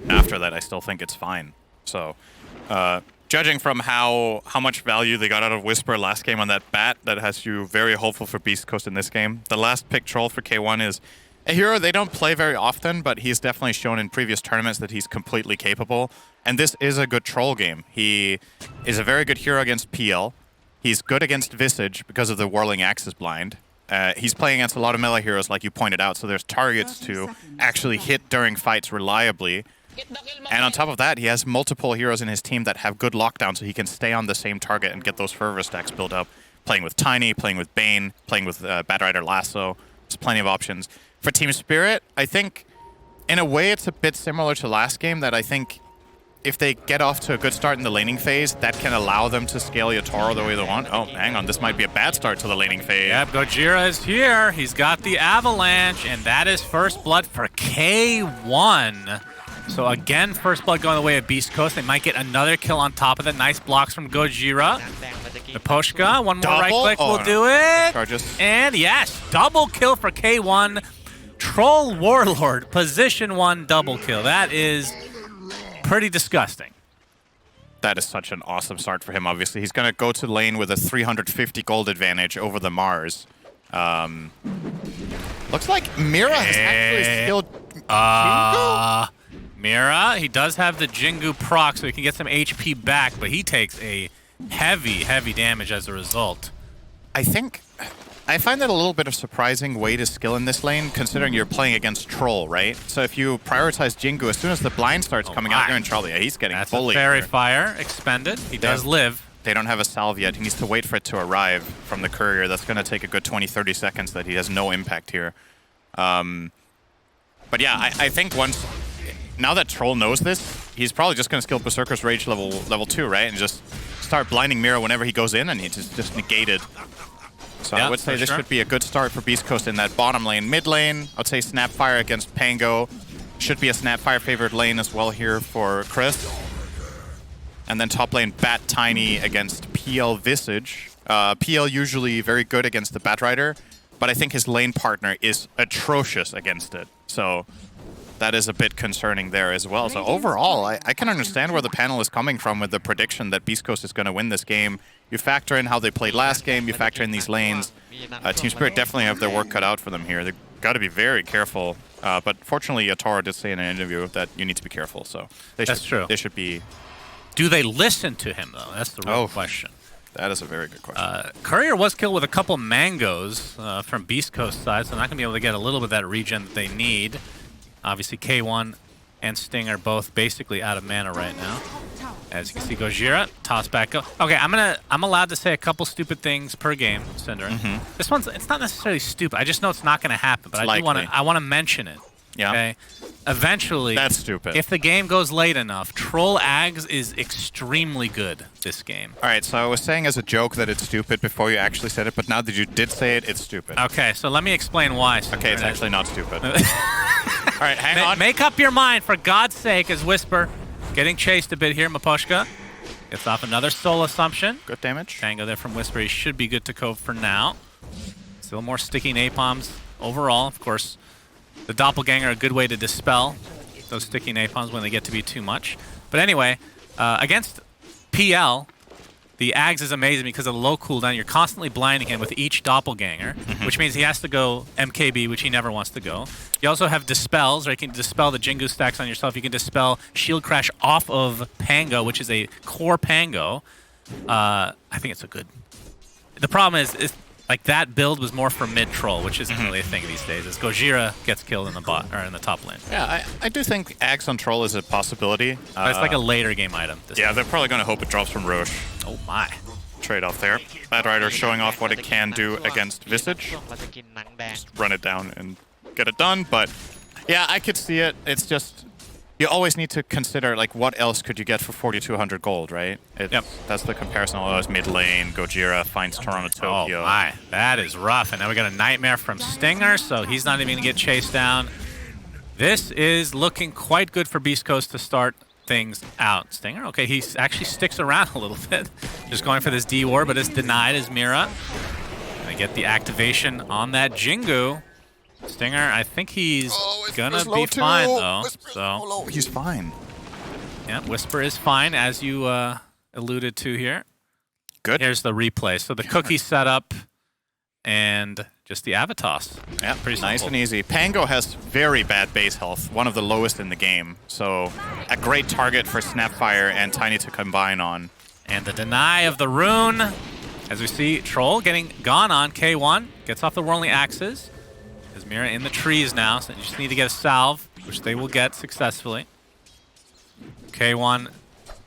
After that, I still think it's fine. So, judging from how much value they got out of Whisper last game on that bat, that has you very hopeful for Beastcoast in this game. The last pick troll for K1 is a hero they don't play very often, but he's definitely shown in previous tournaments that he's completely capable. And this is a good troll game. He is a very good hero against PL. He's good against Visage because of the Whirling Axis blind. He's playing against a lot of melee heroes, like you pointed out, so there's targets to actually hit during fights reliably. And on top of that, he has multiple heroes in his team that have good lockdown, so he can stay on the same target and get those fervor stacks built up. Playing with Tiny, playing with Bane, playing with Batrider Lasso. There's plenty of options. For Team Spirit, I think, in a way, it's a bit similar to last game, that I think if they get off to a good start in the laning phase, that can allow them to scale Yatoro the way they want. Oh, hang on, this might be a bad start to the laning phase. Yep, Gojira is here. He's got the Avalanche, and that is first blood for K1. So again, first blood going the way of Beastcoast. They might get another kill on top of that. Nice blocks from Gojira. Naposhka, one more right click will do it. Charges. And yes, double kill for K1. Troll Warlord, position 1 double kill. That is pretty disgusting. That is such an awesome start for him, obviously. He's going to go to lane with a 350 gold advantage over the Mars. Looks like Mira has actually skilled Jingu? Mira, he does have the Jingu proc, so he can get some HP back, but he takes a heavy, heavy damage as a result. I find that a little bit of surprising way to skill in this lane, considering you're playing against Troll, right? So if you prioritize Jingu, as soon as the blind starts coming out, you're in trouble. Yeah, he's getting bullied. That's a fairy fire expended. He does live. They don't have a salve yet. He needs to wait for it to arrive from the courier. That's going to take a good 20-30 seconds that he has no impact here. But yeah, I think now that Troll knows this, he's probably just going to skill Berserker's Rage level 2, right? And just start blinding Mira whenever he goes in, and he's just negated. So I would say this should be a good start for Beastcoast in that bottom lane. Mid lane, I'd say Snapfire against Pango. Should be a Snapfire favored lane as well here for Chris. And then top lane, Bat Tiny against PL Visage. PL usually very good against the Batrider, but I think his lane partner is atrocious against it. So that is a bit concerning there as well. So overall, I can understand where the panel is coming from with the prediction that Beastcoast is going to win this game. You factor in how they played last game, you factor in these lanes. Team Spirit definitely have their work cut out for them here. They've got to be very careful. But fortunately, Yatoro did say in an interview that you need to be careful. So That's true. They should be... Do they listen to him, though? That's the real question. That is a very good question. Courier was killed with a couple mangoes from Beastcoast side, so they're not going to be able to get a little bit of that regen that they need. Obviously, K1 and Sting are both basically out of mana right now. As you can see, Gojira, toss back up. Okay, I'm allowed to say a couple stupid things per game, Cinder. This one's, it's not necessarily stupid. I just know it's not going to happen, but I want to mention it. Yeah. Okay. Eventually, that's stupid. If the game goes late enough, Troll Ags is extremely good this game. All right, so I was saying as a joke that it's stupid before you actually said it, but now that you did say it, it's stupid. Okay, so let me explain why. Okay, it's actually not stupid. All right, hang on. Make up your mind, for God's sake, as Whisper getting chased a bit here. Maposhka gets off another soul assumption. Good damage. Tango there from Whisper. He should be good to go for now. Still more sticky napalms overall, of course. The Doppelganger, a good way to dispel those sticky napalms when they get to be too much. But anyway, against PL, the Ags is amazing because of the low cooldown. You're constantly blinding him with each Doppelganger, which means he has to go MKB, which he never wants to go. You also have Dispels, or you can dispel the Jingu stacks on yourself. You can dispel Shield Crash off of Pango, which is a core Pango. I think it's a good... The problem is like that build was more for mid troll, which isn't really a thing these days. As Gojira gets killed in the bot or in the top lane. Yeah, I do think Ags on troll is a possibility. But it's like a later game item. Yeah, they're probably going to hope it drops from Roche. Oh my! Trade off there. Batrider showing off what it can do against Visage. Just run it down and get it done. But yeah, I could see it. It's just you always need to consider like what else could you get for 4,200 gold, right? Yep. That's the comparison. Always mid lane, Gojira finds Toronto Tokyo. Oh my, that is rough. And now we got a Nightmare from Stinger, so he's not even gonna get chased down. This is looking quite good for Beastcoast to start things out. Stinger, okay, he actually sticks around a little bit. Just going for this D-War, but it's denied as Mira. Gonna get the activation on that Jingu. Stinger, I think he's gonna be fine though. So he's fine. yeah, Whisper is fine, as you alluded to here. Good. Here's the replay. So the cookie setup and just the Avatos. Yeah, pretty nice simple. and easy. Pango has very bad base health, one of the lowest in the game. So a great target for Snapfire and Tiny to combine on. And the deny of the rune. As we see, Troll getting gone on. K1 gets off the whirling axes. There's Mira in the trees now, so you just need to get a salve, which they will get successfully. K1, in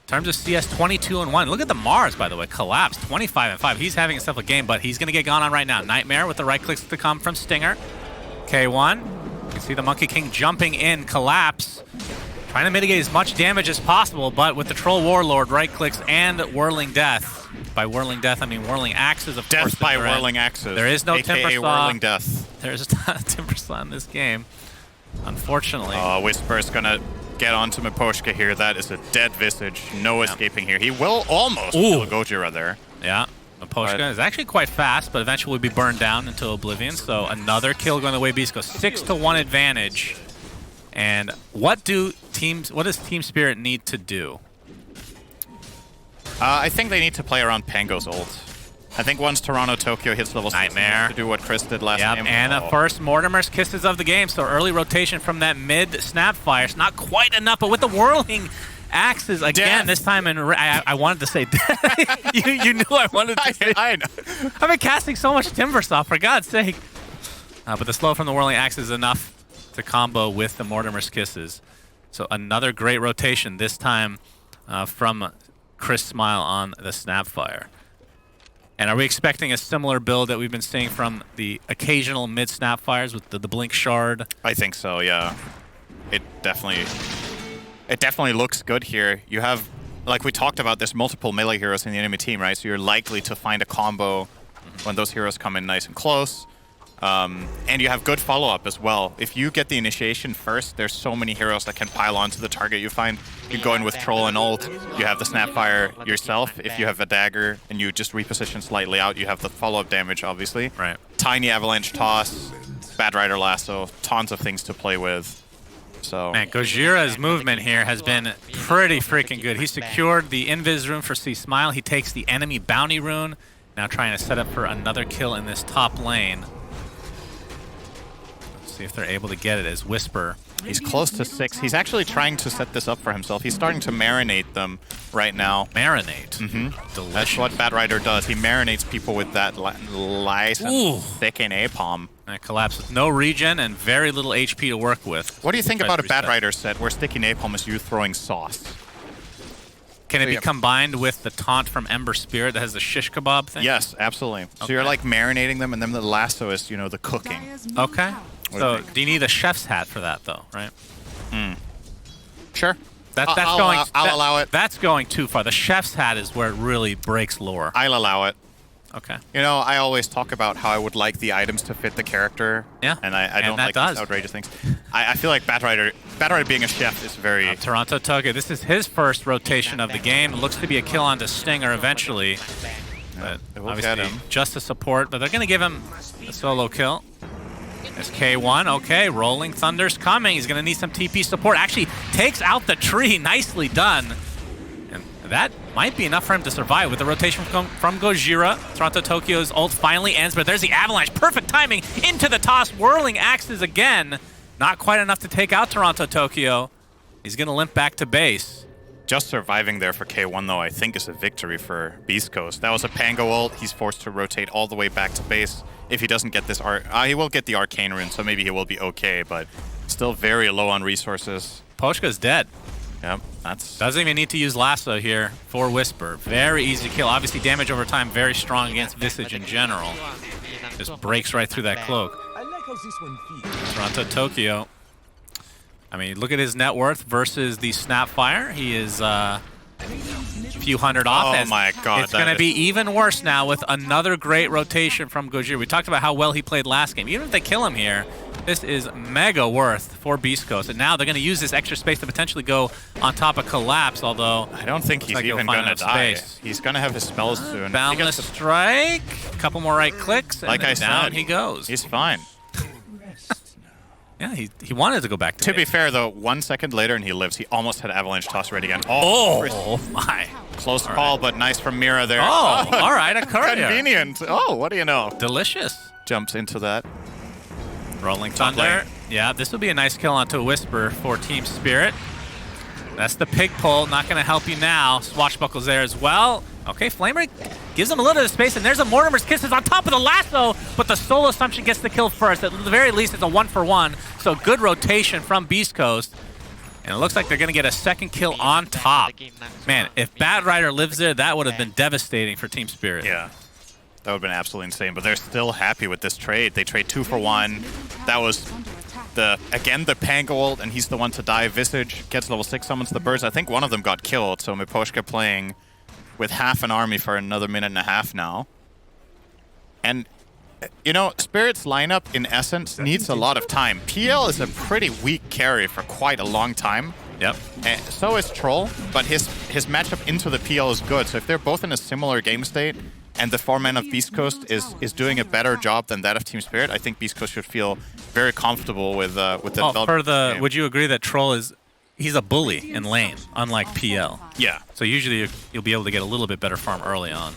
terms of CS, 22-1. Look at the Mars, by the way. Collapse, 25-5. He's having himself a game, but he's going to get gone on right now. Nightmare with the right clicks to come from Stinger. K1, you can see the Monkey King jumping in. Collapse, trying to mitigate as much damage as possible, but with the Troll Warlord, right clicks, and Whirling Death. By Whirling Death, I mean Whirling Axes, of course. Death by Whirling Axes. There is no AKA Timbersaw. Whirling Death. There's not a Timbersaw in this game, unfortunately. Whisper's gonna get onto Miposhka here. That is a dead Visage. No escaping here. He will almost kill Gojira there. Yeah, Miposhka is actually quite fast, but eventually will be burned down into oblivion. So another kill going the way Beastcoast. 6-1 advantage. And what does Team Spirit need to do? I think they need to play around Pango's ult. I think once Toronto Tokyo hits level 6, Nightmare to do what Chris did last game. And a first Mortimer's Kisses of the game. So early rotation from that mid Snapfire. It's not quite enough, but with the whirling axes again, this time in I wanted to say you knew I wanted to say. I know. I've been casting so much Timbersaw, for God's sake. But the slow from the whirling axe is enough to combo with the Mortimer's Kisses. So another great rotation, this time from Chris Smile on the Snapfire. And are we expecting a similar build that we've been seeing from the occasional mid Snapfires with the Blink Shard? I think so, yeah. It definitely looks good here. You have, like we talked about, there's multiple melee heroes in the enemy team, right? So you're likely to find a combo when those heroes come in nice and close. And you have good follow-up as well. If you get the initiation first, there's so many heroes that can pile onto the target you find. You go in with Troll and ult, you have the Snapfire yourself. If you have a dagger and you just reposition slightly out, you have the follow-up damage, obviously. Right. Tiny Avalanche Toss, Bad Rider Lasso, tons of things to play with. So man, Gojira's movement here has been pretty freaking good. He secured the Invis rune for C Smile. He takes the enemy bounty rune. Now trying to set up for another kill in this top lane. See if they're able to get it as Whisper. He's close to 6. He's actually trying to set this up for himself. He's starting to marinate them right now. Marinate. Delicious. That's what Bad Rider does. He marinates people with that lice and thicken A-palm. That collapse with no regen and very little HP to work with. What do you think about a Bad Rider set where sticking A-palm is you throwing sauce? Can it be combined with the taunt from Ember Spirit that has the shish kebab thing? Yes, absolutely. So you're like marinating them, and then the lasso is, you know, the cooking. Okay. So do you need a chef's hat for that, though, right? Sure. I'll allow it. That's going too far. The chef's hat is where it really breaks lore. I'll allow it. Okay. You know, I always talk about how I would like the items to fit the character. Yeah. And I don't like these outrageous things. I feel like Bad Rider being a chef is very... Toronto Tokyo, this is his first rotation of the game. It looks to be a kill onto Stinger eventually. But obviously just a support, but they're going to give him a solo kill. There's K1. Okay, Rolling Thunder's coming. He's going to need some TP support. Actually takes out the tree. Nicely done. And that might be enough for him to survive with the rotation from Gojira. Toronto Tokyo's ult finally ends, but there's the Avalanche. Perfect timing into the toss. Whirling axes again. Not quite enough to take out Toronto Tokyo. He's going to limp back to base. Just surviving there for K1, though, I think is a victory for Beastcoast. That was a Pango ult. He's forced to rotate all the way back to base. If he doesn't get this, he will get the Arcane Rune, so maybe he will be okay, but still very low on resources. Poshka's dead. Yep, that's... Doesn't even need to use Lasso here for Whisper. Very easy kill. Obviously, damage over time, very strong against Visage in general. Just breaks right through that cloak. Toronto Tokyo. I mean, look at his net worth versus the Snapfire. He is a few hundred off. Oh my God. It's going to be even worse now with another great rotation from Gojira. We talked about how well he played last game. Even if they kill him here, this is mega worth for Beastcoast. And now they're going to use this extra space to potentially go on top of Collapse, although... I don't think he's even going to die. He's going to have his spells soon. Boundless Strike. A couple more right clicks, and like I down said, he goes. He's fine. Yeah, he wanted to go back to To be fair, though, 1 second later and he lives. He almost had Avalanche toss ready again. Oh my. Close call, but nice from Mira there. Oh, all right, a courier. Convenient. Oh, what do you know? Delicious. Jumps into that. Rolling Thunder. Yeah, this will be a nice kill onto a Whisper for Team Spirit. That's the pig pull. Not going to help you now. Swashbuckle's there as well. Okay, Flamer gives him a little bit of space, and there's a Mortimer's Kisses on top of the lasso, but the solo assumption gets the kill first. At the very least, it's a 1-for-1, so good rotation from Beastcoast. And it looks like they're going to get a second kill on top. Man, if Batrider lives there, that would have been devastating for Team Spirit. Yeah, that would have been absolutely insane, but they're still happy with this trade. They trade 2-for-1. That was the Pango ult, and he's the one to die. Visage gets level 6, summons the birds. I think one of them got killed, so Miposhka playing with half an army for another minute and a half now. And, you know, Spirit's lineup, in essence, needs a lot of time. PL is a pretty weak carry for quite a long time. Yep. And so is Troll, but his matchup into the PL is good. So if they're both in a similar game state, and the 4-man of Beastcoast is doing a better job than that of Team Spirit, I think Beastcoast should feel very comfortable with the development. Would you agree that Troll is... He's a bully in lane, unlike PL. Yeah. So usually you'll be able to get a little bit better farm early on.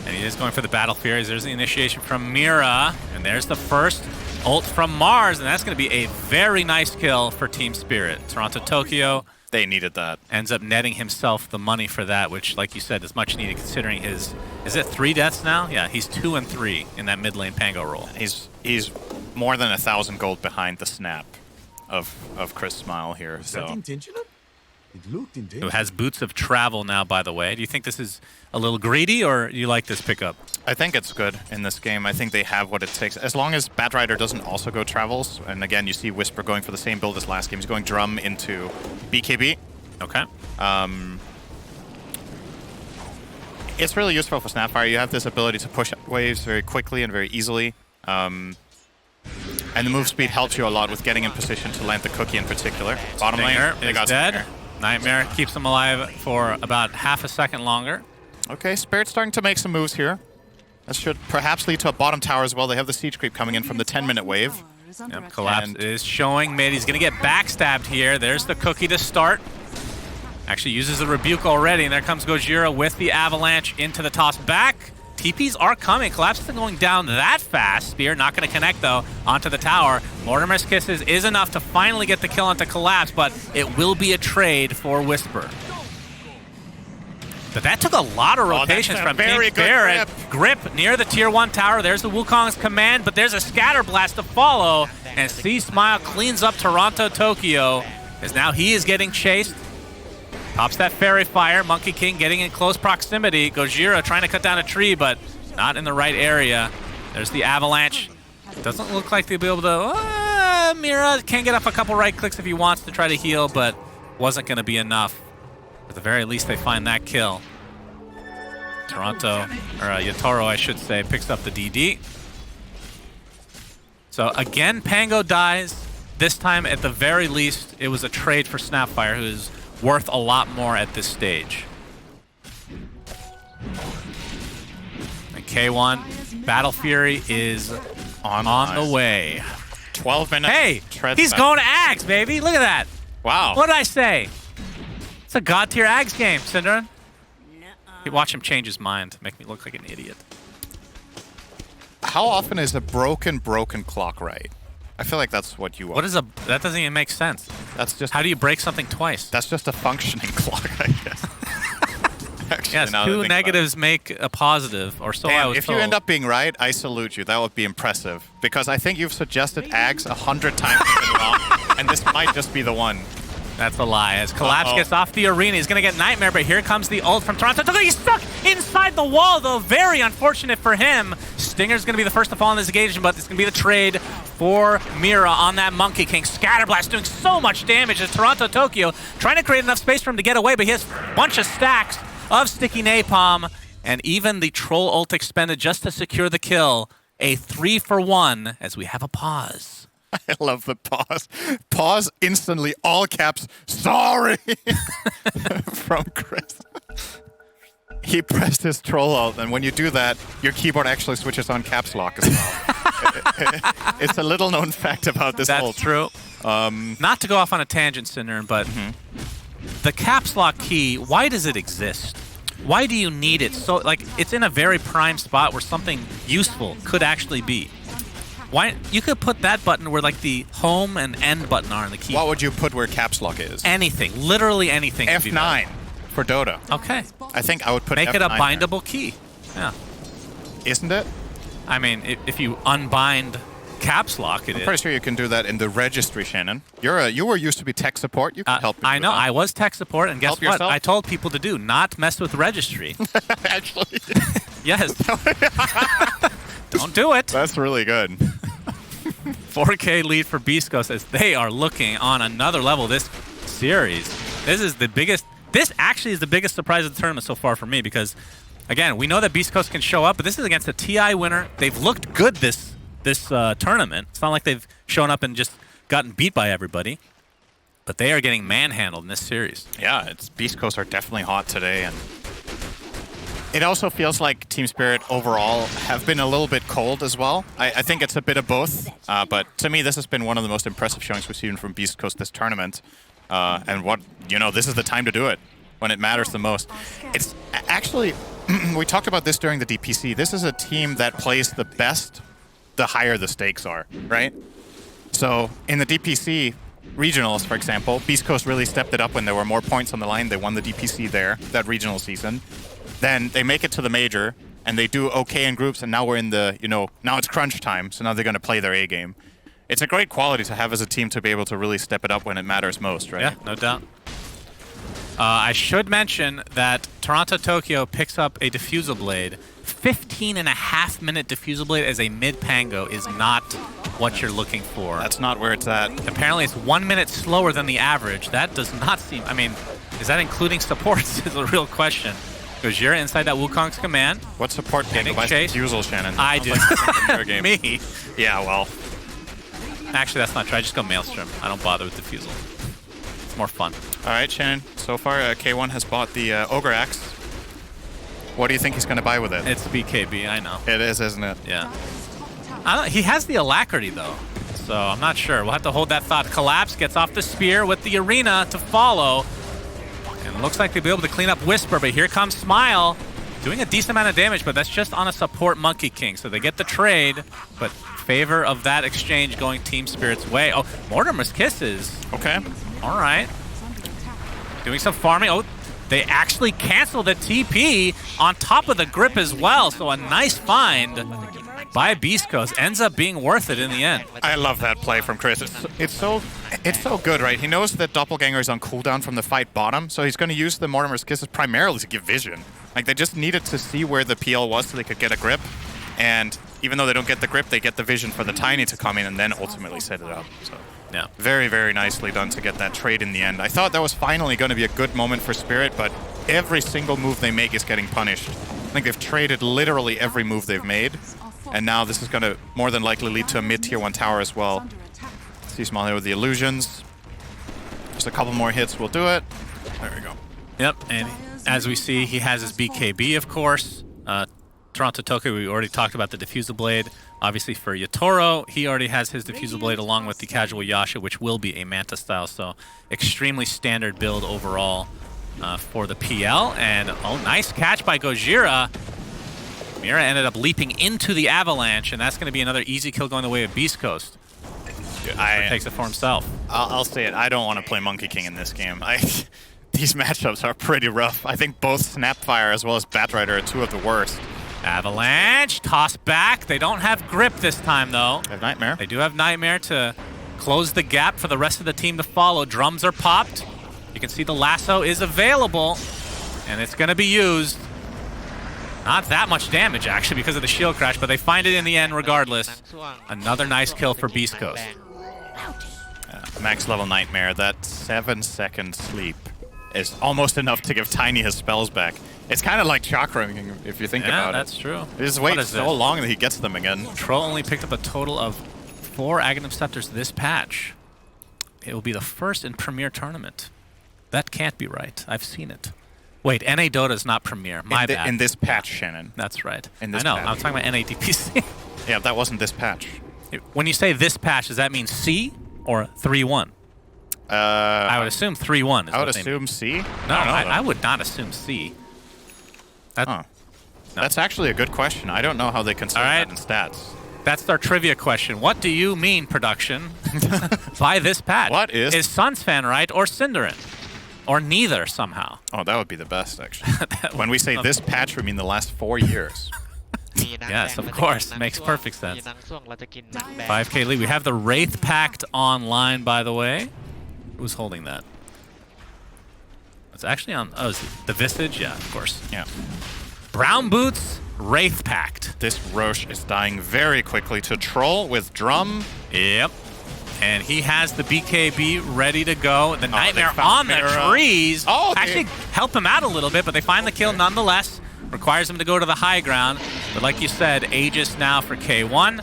And he is going for the Battle Furies. There's the initiation from Mira. And there's the first ult from Mars. And that's going to be a very nice kill for Team Spirit. Toronto Tokyo. They needed that. Ends up netting himself the money for that, which, like you said, is much needed considering his... Is it 3 deaths now? Yeah, he's 2 and 3 in that mid lane Pango role. He's more than 1,000 gold behind the snap of Chris Smile here. So. Intentional? It looked intentional. Who has Boots of Travel now, by the way. Do you think this is a little greedy, or do you like this pickup? I think it's good in this game. I think they have what it takes. As long as Batrider doesn't also go Travels, and again, you see Whisper going for the same build as last game. He's going Drum into BKB. Okay. It's really useful for Snapfire. You have this ability to push waves very quickly and very easily. And the move speed helps you a lot with getting in position to land the cookie in particular. Bottom lane, they got dead. Stinger. Nightmare keeps him alive for about half a second longer. Okay, Spirit's starting to make some moves here. That should perhaps lead to a bottom tower as well. They have the siege creep coming in from the 10-minute wave. Yep, Collapse is showing mid. He's going to get backstabbed here. There's the cookie to start. Actually uses the rebuke already, and there comes Gojira with the avalanche into the toss back. TPs are coming. Collapse isn't going down that fast. Spear not going to connect, though, onto the tower. Mortimer's Kisses is enough to finally get the kill onto Collapse, but it will be a trade for Whisper. But that took a lot of rotations from Team Spirit. Grip near the tier 1 tower. There's the Wukong's command, but there's a scatter blast to follow. And C-Smile cleans up Toronto Tokyo, as now he is getting chased. Pops that Fairy Fire. Monkey King getting in close proximity. Gojira trying to cut down a tree, but not in the right area. There's the Avalanche. Doesn't look like they'll be able to... Mira can get up a couple right clicks if he wants to try to heal, but wasn't going to be enough. At the very least, they find that kill. Toronto, or Yatoro, I should say, picks up the DD. So again, Pango dies. This time, at the very least, it was a trade for Snapfire, who is worth a lot more at this stage. And K1, Battle Fury is on the way. 12 minutes. Hey, he's going to Ags, baby. Look at that. Wow. What did I say? It's a god tier Ags game, Syndron. Watch him change his mind, make me look like an idiot. How often is a broken clock right? I feel like that's what you want. What is a... That doesn't even make sense. That's just... How do you break something twice? That's just a functioning clock, I guess. Actually, yes, 2 negatives make a positive, or so I was if told. you end up being right, I salute you. That would be impressive. Because I think you've suggested Ags 100 times wrong, and this might just be the one. That's a lie. As Collapse gets off the arena, he's going to get Nightmare, but here comes the ult from Toronto. He's stuck inside the wall, though. Very unfortunate for him. Stinger's going to be the first to fall in this engagement, but it's going to be the trade for Mira on that Monkey King. Scatterblast doing so much damage as Toronto Tokyo trying to create enough space for him to get away, but he has a bunch of stacks of sticky napalm, and even the troll ult expended just to secure the kill. A 3-for-1 as we have a pause. I love the pause. Pause instantly, all caps, sorry, from Chris. he pressed his troll alt, and when you do that, your keyboard actually switches on caps lock as well. It's a little known fact about this That's ult. true. Not to go off on a tangent, Cinder, but the caps lock key, why does it exist? Why do you need it? So, like, it's in a very prime spot where something useful could actually be. Why you could put that button where like the home and end button are on the keyboard. What would you put where caps lock is? Anything, literally anything. F9 for Dota. Okay. I think I would put Make F9 it a there. bindable key. Yeah. Isn't it? I mean, if you unbind caps lock, it I'm is. pretty sure you can do that in the registry, Shannon. You were used to be tech support. You can help me I with know. that. I was tech support, and guess Help what? yourself? I told people to do not mess with registry. Actually, Yes. Don't do it. that's really good. 4K lead for Beastcoast as they are looking on another level this series. This is the biggest. This actually is the biggest surprise of the tournament so far for me because, again, we know that Beastcoast can show up, but this is against a TI winner. They've looked good this tournament. It's not like they've shown up and just gotten beat by everybody, but they are getting manhandled in this series. Yeah, Beast Coast are definitely hot today, and it also feels like Team Spirit overall have been a little bit cold as well. I think it's a bit of both, but to me, this has been one of the most impressive showings we've seen from Beast Coast this tournament. And this is the time to do it when it matters the most. It's actually, we talked about this during the DPC. This is a team that plays the best the higher the stakes are, right? So in the DPC regionals, for example, Beast Coast really stepped it up when there were more points on the line. They won the DPC there, that regional season. Then they make it to the major, and they do okay in groups, and now we're in the, now it's crunch time, so now they're going to play their A game. It's a great quality to have as a team to be able to really step it up when it matters most, right? Yeah, no doubt. I should mention that Toronto Tokyo picks up a diffusal blade. 15.5-minute diffusal blade as a mid-pango is not what you're looking for. That's not where it's at. Apparently it's 1 minute slower than the average. That does not seem... I mean, is that including supports is a real question. Because you're inside that Wukong's command. What support pango by diffusal, Shannon? I did. Game. Me. Yeah, well. Actually, that's not true. I just go Maelstrom. I don't bother with diffusal. It's more fun. All right, Shannon. So far, K1 has bought the Ogre Axe. What do you think he's going to buy with it? It's BKB, I know. It is, isn't it? Yeah. He has the alacrity, though. So I'm not sure. We'll have to hold that thought. Collapse gets off the spear with the arena to follow. And looks like they'll be able to clean up Whisper, but here comes Smile. Doing a decent amount of damage, but that's just on a support Monkey King. So they get the trade, but favor of that exchange going Team Spirit's way. Oh, Mortimer's Kisses. Okay. All right. Doing some farming. Oh, they actually cancel the TP on top of the grip as well. So a nice find by Beast Coast ends up being worth it in the end. I love that play from Chris. It's so good, right? He knows that Doppelganger is on cooldown from the fight bottom, so he's going to use the Mortimer's Kisses primarily to give vision. Like, they just needed to see where the PL was so they could get a grip. And even though they don't get the grip, they get the vision for the Tiny to come in and then ultimately set it up. So yeah, very, very nicely done to get that trade in the end. I thought that was finally going to be a good moment for Spirit, but every single move they make is getting punished. I think they've traded literally every move they've made. And now this is going to more than likely lead to a mid-tier 1 tower as well. See Small here with the illusions. Just a couple more hits will do it. There we go. Yep, and as we see, he has his BKB, of course. Toronto Tokyo, we already talked about the Diffusal Blade. Obviously for Yatoro, he already has his Diffusal Blade along with the Casual Yasha, which will be a Manta style. So extremely standard build overall for the PL. And oh, nice catch by Gojira. Mira ended up leaping into the Avalanche, and that's going to be another easy kill going the way of Beast Coast. Takes it for himself. I'll say it. I don't want to play Monkey King in this game. These matchups are pretty rough. I think both Snapfire as well as Batrider are two of the worst. Avalanche, toss back. They don't have grip this time, though. They have Nightmare. They do have Nightmare to close the gap for the rest of the team to follow. Drums are popped. You can see the lasso is available, and it's going to be used. Not that much damage, actually, because of the shield crash, but they find it in the end regardless. Another nice kill for Beast Coast. Max level Nightmare, that 7-second sleep is almost enough to give Tiny his spells back. It's kind of like CHAKRAM, if you think about it. Yeah, that's true. He just waits so long that he gets them again. Troll only picked up a total of 4 Aghanim Scepters this patch. It will be the first in Premier Tournament. That can't be right. I've seen it. Wait, NA Dota is not Premier. My bad. In this patch, Shannon. That's right. In this I know. patch. I'm talking about NADPC. Yeah, that wasn't this patch. When you say this patch, does that mean C or 3.1? I would assume 3.1 is I would what they assume mean. C. No, I would not assume C. Huh. That's actually a good question. I don't know how they consider that in stats. That's our trivia question. What do you mean, production, by this patch? What is Suns fan right or Cinderin? Or neither somehow? Oh, that would be the best, actually. When we say this patch, we mean the last 4 years. Yes, of course. Makes perfect sense. 5K lead. We have the Wraith Pact online, by the way. Who's holding that? It's actually on... Oh, is it the Visage? Yeah, of course. Yeah. Brown Boots, Wraith Pact. This Roche is dying very quickly to Troll with Drum. Yep. And he has the BKB ready to go. The Nightmare on the trees. Actually help him out a little bit, but they find the kill nonetheless. Requires him to go to the high ground. But like you said, Aegis now for K1.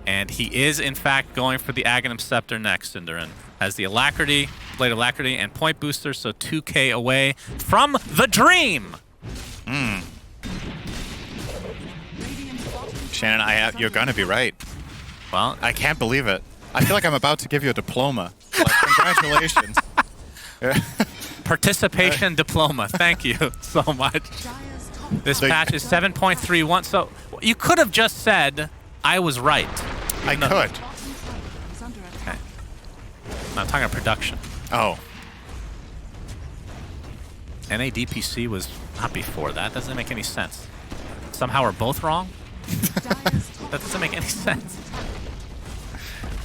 And he is, in fact, going for the Aghanim Scepter next, Cinderin. Has the Alacrity, Blade of Alacrity, and Point Booster, so 2K away from the dream. Shannon, you're going to be right. Well, I can't believe it. I feel like I'm about to give you a diploma. Like, congratulations. Participation diploma. Thank you so much. This patch is 7.31. So you could have just said I was right. I could. Okay. I'm talking about production. Oh. NADPC was not before that. Doesn't make any sense. Somehow we're both wrong? That doesn't make any sense.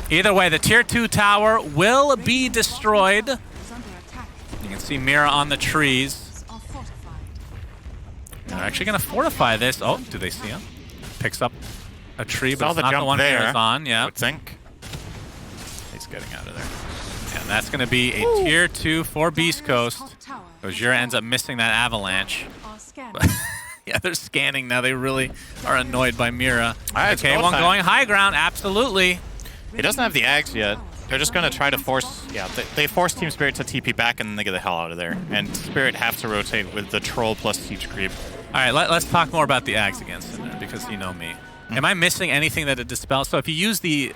Either way, the Tier 2 tower will be destroyed. You can see Mira on the trees. They're actually going to fortify this. Oh, do they see him? Picks up a tree, but it's not the one Mira's on. Yeah. I would think. He's getting out of there. And that's going to be a Tier 2 for Beastcoast. Gojira ends up missing that avalanche. Yeah, they're scanning now. They really are annoyed by Mira. Okay, one going high ground. Absolutely. He doesn't have the Ags yet. They're just going to try to force... Yeah, they force Team Spirit to TP back, and then they get the hell out of there. And Spirit have to rotate with the Troll plus Siege Creep. All right, let's talk more about the Ags again, Cinder, because you know me. Am I missing anything that it dispels? So if you use the...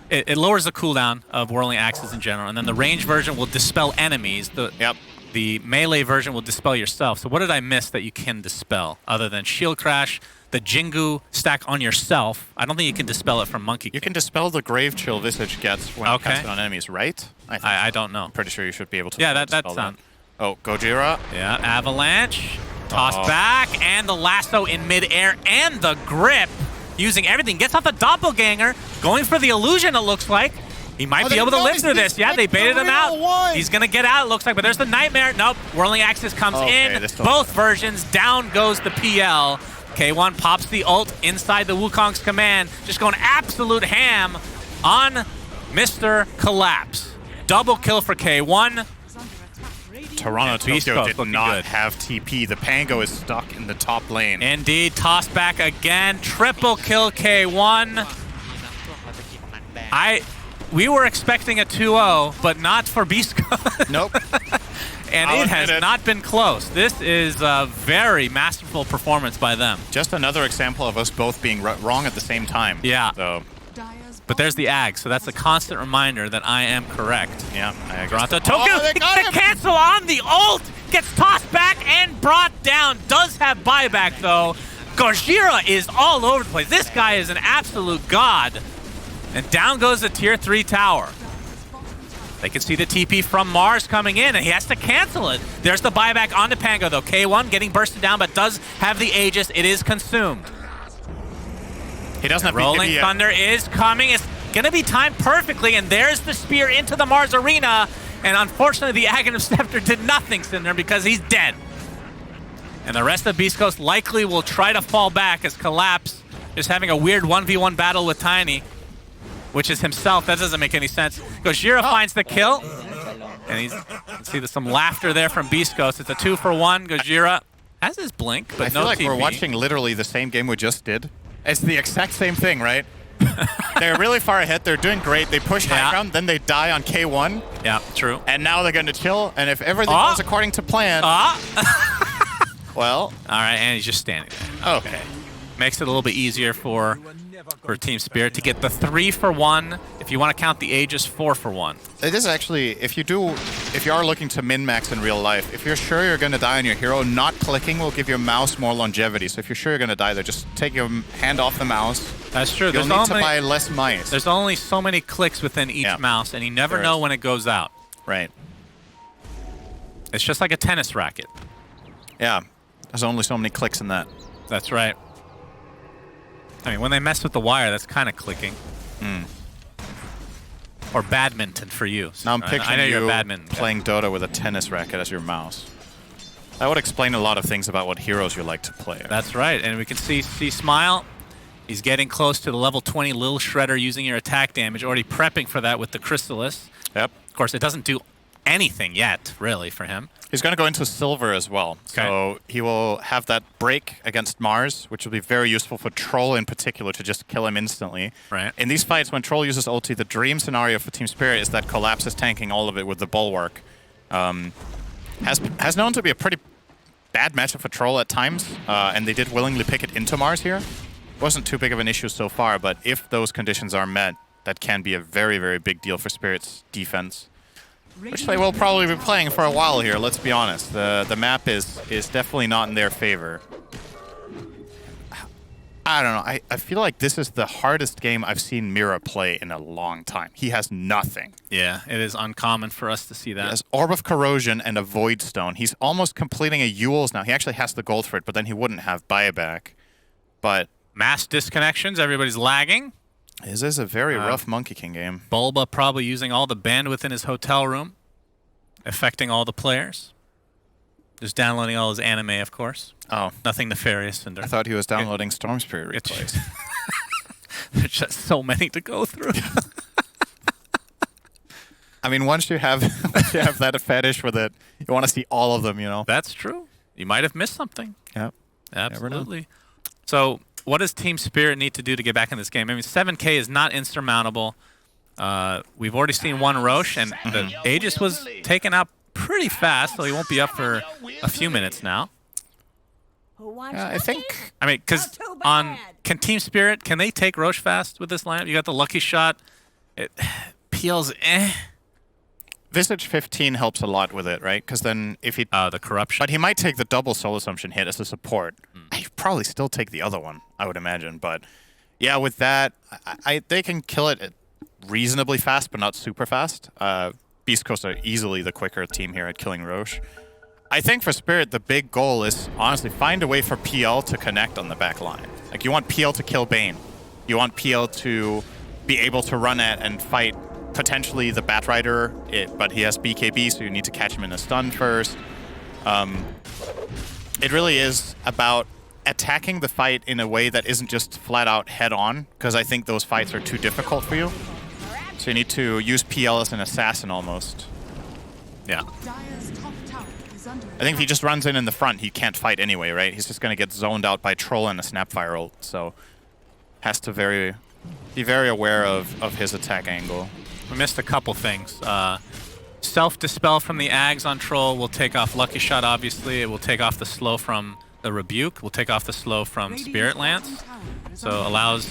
It lowers the cooldown of Whirling Axes in general, and then the range version will dispel enemies. The melee version will dispel yourself. So what did I miss that you can dispel, other than Shield Crash, the Jingu stack on yourself? I don't think you can dispel it from Monkey King. You can dispel the Grave Chill Visage gets when you cast it on enemies, right? I don't know. I'm pretty sure you should be able to. Yeah, that's sound. Oh, Gojira. Yeah, Avalanche. Toss back, and the lasso in midair, and the grip. Using everything. Gets off the Doppelganger. Going for the illusion, it looks like. He might be able to live through this. Yeah, they baited him out. He's going to get out, it looks like. But there's the Nightmare. Nope. Whirling Axis comes in. Both versions. Down goes the PL. K1 pops the ult inside the Wukong's command. Just going absolute ham on Mr. Collapse. Double kill for K1. Toronto Tokyo did not have TP. The Pango is stuck in the top lane. Indeed. Toss back again. Triple kill K1. We were expecting a 2-0, but not for Beastcoast. Nope. And it has not been close. This is a very masterful performance by them. Just another example of us both being wrong at the same time. Yeah. So. But there's the Ag, so that's a constant reminder that I am correct. Yeah. Toronto Tokyo the cancel on the ult! Gets tossed back and brought down. Does have buyback, though. Gojira is all over the place. This guy is an absolute god. And down goes the Tier 3 tower. They can see the TP from Mars coming in, and he has to cancel it. There's the buyback onto Pango, though. K1 getting bursted down, but does have the Aegis. It is consumed. He doesn't have Rolling Thunder is coming. It's going to be timed perfectly, and there's the spear into the Mars arena. And unfortunately, the Aghanim Scepter did nothing, Cinder, because he's dead. And the rest of Beastcoast likely will try to fall back as Collapse is having a weird 1v1 battle with Tiny, which is himself. That doesn't make any sense. Gojira finds the kill. And you can see there's some laughter there from Beastcoast. It's a 2-for-1. Gojira has his blink, but no TP. I feel like we're watching literally the same game we just did. It's the exact same thing, right? They're really far ahead. They're doing great. They push high ground, then they die on K1. Yeah, true. And now they're going to chill. And if everything goes according to plan, Well, All right, and he's just standing there. okay. Makes it a little bit easier for Team Spirit to get the 3 for 1. If you want to count the Aegis, 4 for 1. It is actually, if you are looking to min-max in real life, if you're sure you're going to die on your hero, not clicking will give your mouse more longevity. So if you're sure you're going to die there, just take your hand off the mouse. That's true. You'll need to buy less mice. There's only so many clicks within each mouse, and you never know when it goes out. Right. It's just like a tennis racket. Yeah. There's only so many clicks in that. That's right. I mean, when they mess with the wire, that's kind of clicking. Or badminton for you. Now I'm picturing I know you're you a badminton playing Dota with a tennis racket as your mouse. That would explain a lot of things about what heroes you like to play. That's right. And we can see Smile. He's getting close to the level 20 Lil Shredder using your attack damage, already prepping for that with the Chrysalis. Yep. Of course, it doesn't do anything yet, really, for him. He's going to go into Silver as well. Okay. So he will have that break against Mars, which will be very useful for Troll in particular to just kill him instantly. Right. In these fights, when Troll uses ulti, the dream scenario for Team Spirit is that Collapse is tanking all of it with the Bulwark. Has known to be a pretty bad matchup for Troll at times, and they did willingly pick it into Mars here. Wasn't too big of an issue so far, but if those conditions are met, that can be a very, very big deal for Spirit's defense. Which they will probably be playing for a while here, let's be honest. The map is definitely not in their favor. I don't know, I feel like this is the hardest game I've seen Mira play in a long time. He has nothing. Yeah, it is uncommon for us to see that. He has Orb of Corrosion and a Void Stone. He's almost completing a Yule's now. He actually has the gold for it, but then he wouldn't have buyback. But Mass disconnections, everybody's lagging. this is a very rough Monkey King game. Bulba probably using all the bandwidth in his hotel room, affecting all the players. Just downloading all his anime, of course. Oh. Nothing nefarious. And I thought he was downloading Storm Spirit replays. There's just so many to go through. I mean, once you have that fetish with it, you want to see all of them, you know? That's true. You might have missed something. Yep. Absolutely. So what does Team Spirit need to do to get back in this game? I mean, 7K is not insurmountable. We've already seen one Roche, and the Aegis was taken out pretty fast, so he won't be up for a few minutes now. I think... I mean, because can Team Spirit, can they take Roche fast with this lineup? You got the lucky shot. PL's Visage 15 helps a lot with it, right? Because then if he... the corruption. But he might take the double Soul Assumption hit as a support. I'd probably still take the other one, I would imagine. But yeah, with that, they can kill it reasonably fast, but not super fast. Beastcoast are easily the quicker team here at killing Roche. I think for Spirit, the big goal is, honestly, find a way for PL to connect on the back line. Like, you want PL to kill Bane. You want PL to be able to run at and fight potentially the Batrider, but he has BKB, so you need to catch him in a stun first. It really is about attacking the fight in a way that isn't just flat out head-on, because I think those fights are too difficult for you. So you need to use PL as an assassin almost. Yeah. I think if he just runs in the front, he can't fight anyway, right? He's just going to get zoned out by Troll and a Snapfire ult, so has to be very aware of his attack angle. We missed a couple things. Self-dispel from the Ags on Troll will take off Lucky Shot, obviously. It will take off the slow from the Rebuke. Will take off the slow from Spirit Lance. So allows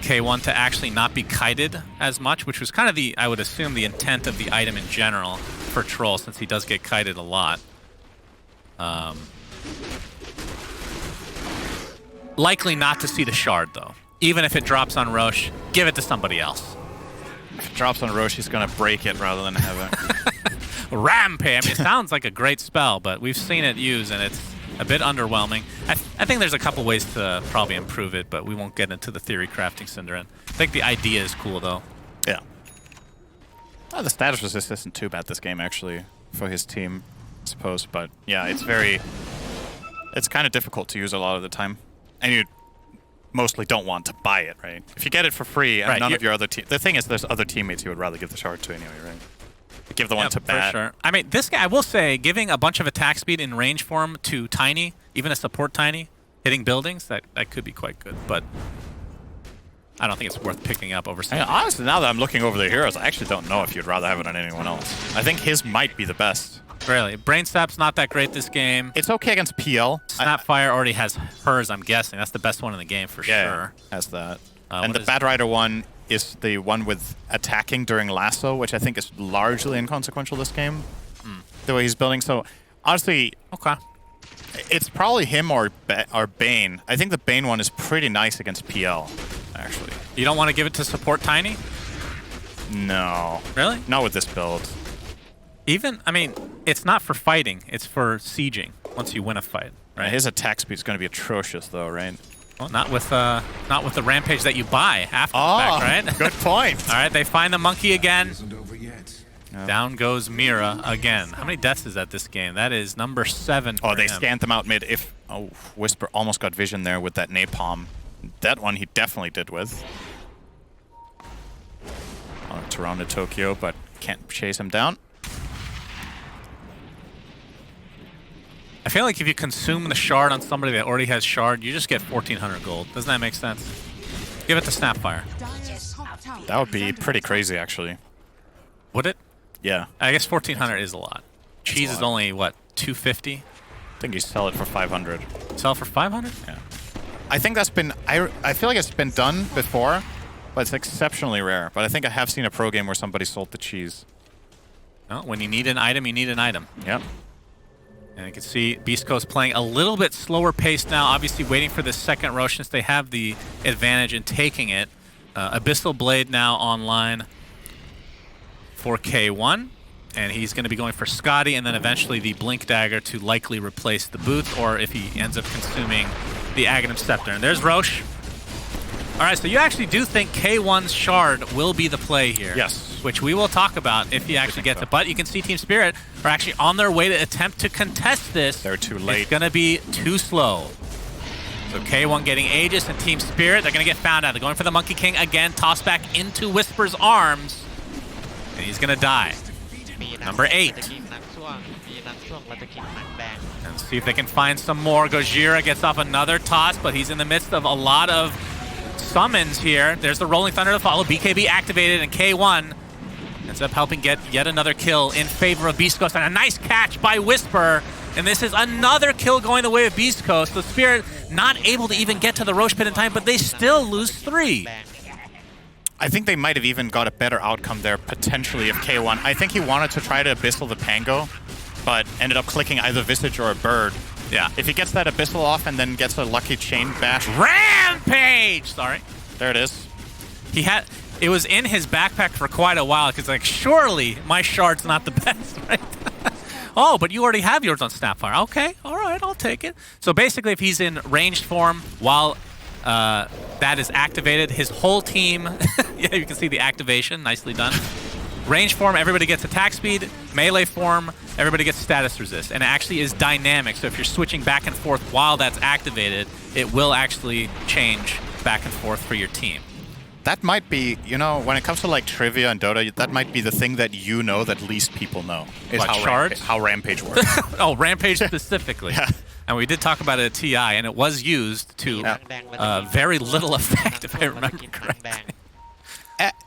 K1 to actually not be kited as much, which was kind of I would assume, the intent of the item in general for Troll, since he does get kited a lot. Likely not to see the Shard, though. Even if it drops on Roche, give it to somebody else. If it drops on Roche, he's going to break it rather than have it. Rampage! I mean, it sounds like a great spell, but we've seen it used, and it's a bit underwhelming. I think there's a couple ways to probably improve it, but we won't get into the theory crafting, Cinderin. I think the idea is cool, though. Yeah. The status resist isn't too bad this game, actually, for his team, I suppose. But yeah, it's kind of difficult to use a lot of the time. And you mostly don't want to buy it, right? If you get it for free and none of your other the thing is, there's other teammates you would rather give the shard to anyway, right? Give the one to Bat. For sure. I mean, this guy, I will say, giving a bunch of attack speed in range form to Tiny, even a support Tiny, hitting buildings, that could be quite good. But I don't think it's worth picking up over something. Honestly, now that I'm looking over the heroes, I actually don't know if you'd rather have it on anyone else. I think his might be the best. Really. Brain Sap's not that great this game. It's okay against PL. Snapfire already has hers, I'm guessing. That's the best one in the game for sure. Has that. And the Bad Rider one is the one with attacking during lasso, which I think is largely inconsequential this game. The way he's building. So, honestly, okay. It's probably him or Bane. I think the Bane one is pretty nice against PL, actually. You don't want to give it to support Tiny? No. Really? Not with this build. Even, I mean, it's not for fighting. It's for sieging once you win a fight, right? His attack speed is going to be atrocious, though, right? Well, not with the rampage that you buy after the fact, right? Good point. All right, they find the monkey again. Isn't over yet. Down goes Mira again. How many deaths is that this game? That is number 7 for they him. scanned them out mid. Whisper almost got vision there with that napalm. That one he definitely did with. Toronto, Tokyo, but can't chase him down. I feel like if you consume the shard on somebody that already has shard, you just get 1,400 gold. Doesn't that make sense? Give it to Snapfire. That would be pretty crazy, actually. Would it? Yeah. I guess 1,400 is a lot. Cheese is only, what, 250? I think you sell it for 500. Sell for 500? Yeah. I think that's been... I feel like it's been done before, but it's exceptionally rare. But I think I have seen a pro game where somebody sold the cheese. No, when you need an item, you need an item. Yep. And you can see Beastcoast playing a little bit slower pace now, obviously waiting for the second row since they have the advantage in taking it. Abyssal Blade now online for K1, and he's going to be going for Scotty, and then eventually the Blink Dagger to likely replace the Boots, or if he ends up consuming the Aghanim Scepter. And there's Roche. All right, so you actually do think K1's Shard will be the play here. Yes. Which we will talk about if he actually gets it. But you can see Team Spirit are actually on their way to attempt to contest this. They're too late. It's going to be too slow. So K1 getting Aegis and Team Spirit, they're going to get found out. They're going for the Monkey King again, tossed back into Whisper's arms. And he's going to die. Number 8. And see if they can find some more. Gojira gets off another toss, but he's in the midst of a lot of summons here. There's the Rolling Thunder to follow. BKB activated, and K1 ends up helping get yet another kill in favor of Beastcoast. And a nice catch by Whisper. And this is another kill going the way of Beastcoast. The Spirit not able to even get to the Roche Pit in time, but they still lose 3. I think they might have even got a better outcome there, potentially, if K1. I think he wanted to try to Abyssal the Pango, but ended up clicking either Visage or a Bird. Yeah. If he gets that Abyssal off and then gets a lucky chain bash. Rampage! Sorry. There it is. It was in his backpack for quite a while, because like, surely my shard's not the best, right? Oh, but you already have yours on Snapfire. Okay, all right, I'll take it. So basically, if he's in ranged form while that is activated, his whole team, yeah, you can see the activation, nicely done. Range form, everybody gets attack speed. Melee form, everybody gets status resist. And it actually is dynamic, so if you're switching back and forth while that's activated, it will actually change back and forth for your team. That might be, you know, when it comes to like trivia and Dota, that might be the thing that you know that least people know. Is what, shards? How Rampage works. Oh, Rampage specifically. Yeah. And we did talk about it at TI, and it was used to very little effect, if I remember correctly.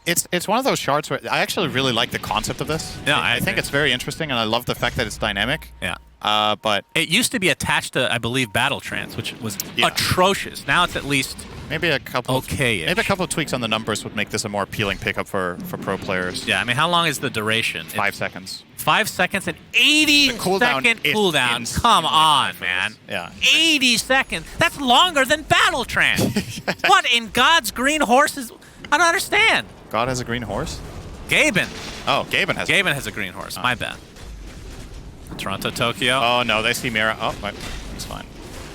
It's one of those shards where I actually really like the concept of this. Yeah, I think it's very interesting, and I love the fact that it's dynamic. Yeah. But it used to be attached to, I believe, Battle Trance, which was atrocious. Now it's at least maybe a couple okay-ish. Maybe a couple of tweaks on the numbers would make this a more appealing pickup for pro players. Yeah, I mean, how long is the duration? 5 seconds. 5 seconds and 80-second cooldown. Come on, man. Yeah. 80 seconds. That's longer than Battle Trance. What in God's green horse is... I don't understand. God has a green horse? Gaben. Oh, Gaben has. Gaben has a green horse. My bad. Toronto, Tokyo. Oh, no, they see Mira. Oh, wait. It's fine.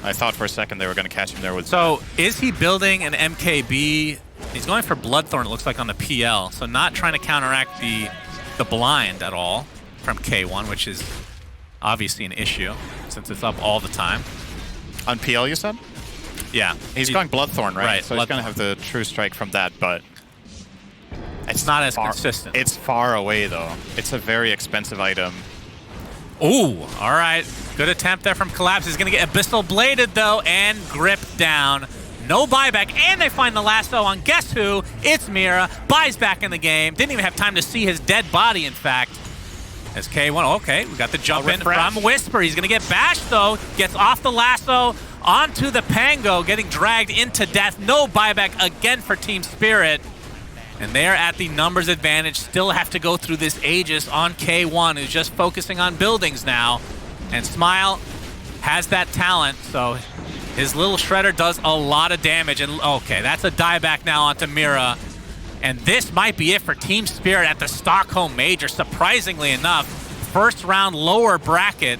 I thought for a second they were going to catch him there with... So, is he building an MKB? He's going for Bloodthorn, it looks like, on the PL. So, not trying to counteract the blind at all from K1, which is obviously an issue since it's up all the time. On PL, you said? Yeah. He's going Bloodthorn, right? Right. So he's going to have the true strike from that, but... It's not as consistent. It's far away, though. It's a very expensive item. Ooh, all right. Good attempt there from Collapse. He's going to get Abyssal Bladed, though, and gripped down. No buyback, and they find the lasso on guess who? It's Mira. Buys back in the game. Didn't even have time to see his dead body, in fact. As K1, okay, we got the jump in refresh. from Whisper. He's going to get bashed, though. Gets off the lasso, onto the Pango, getting dragged into death. No buyback again for Team Spirit. And they're at the numbers advantage. Still have to go through this Aegis on K1, who's just focusing on buildings now. And Smile has that talent, so his little shredder does a lot of damage. And okay, that's a dieback now onto Mira. And this might be it for Team Spirit at the Stockholm Major, surprisingly enough. First round lower bracket,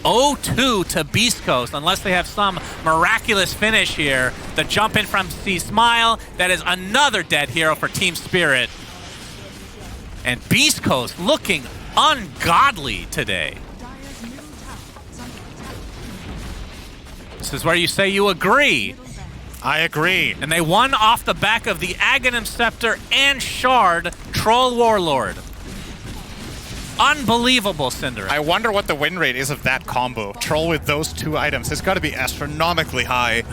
0-2 to Beastcoast, unless they have some miraculous finish here. The jump in from C-Smile, that is another dead hero for Team Spirit. And Beastcoast looking ungodly today. This is where you say you agree. I agree. And they won off the back of the Aghanim Scepter and Shard Troll Warlord. Unbelievable, Cinder. I wonder what the win rate is of that combo. Troll with those two items. It's got to be astronomically high.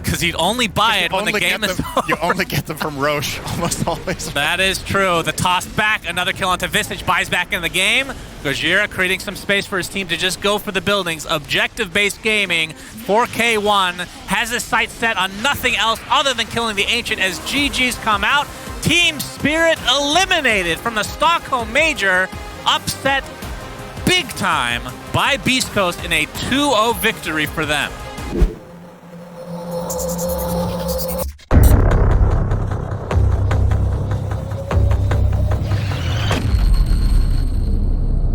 Because you'd only buy it when the game is over. You only get them from Roche, almost always. That is true. The toss back, another kill onto Visage, buys back in the game. Gojira creating some space for his team to just go for the buildings. Objective-based gaming for K1. Has his sight set on nothing else other than killing the Ancient as GG's come out. Team Spirit eliminated from the Stockholm Major. Upset big time by Beastcoast in a 2-0 victory for them.